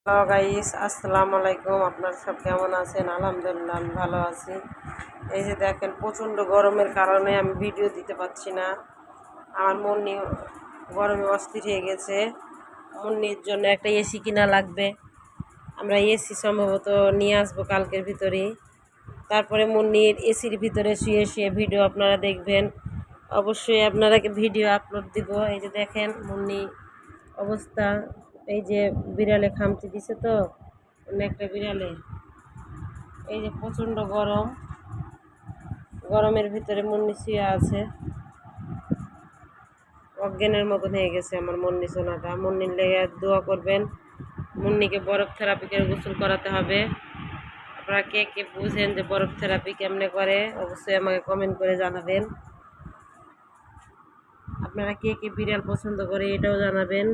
Hello guys, আসসালামু আলাইকুম। আপনারা সব কেমন আছেন? আলহামদুলিল্লাহ আমি ভালো আছি। এই যে দেখেন, প্রচণ্ড গরমের কারণে আমি ভিডিও দিতে পারছি না। আমার মুন্নি গরমে অস্থির হয়ে গেছে। মুন্নির জন্য একটা এসি কিনা লাগবে। আমরা এসি সম্ভবত নিয়ে আসবো কালকের ভিতরেই। তারপরে মুন্নির এসির ভিতরে শুয়ে শুয়ে ভিডিও আপনারা দেখবেন। অবশ্যই আপনারাকে ভিডিও আপলোড দিব। এই যে দেখেন মুন্নি অবস্থা। এই যে বিড়ালে খামচি দিছে তো অন্য একটা বিড়ালে। এই যে প্রচণ্ড গরম, গরমের ভিতরে মুন্নি শুয়ে আছে, অজ্ঞানের মতন হয়ে গেছে আমার মুন্নি সোনাটা। মুন্নির লেগে দোয়া করবেন। মুন্নিকে বরফ থেরাপিকে গোসল করাতে হবে। আপনারা কে কে বুঝেন যে বরফ থেরাপি কেমনে করে অবশ্যই আমাকে কমেন্ট করে জানাবেন। আপনারা কে কে বিড়াল পছন্দ করে এটাও জানাবেন।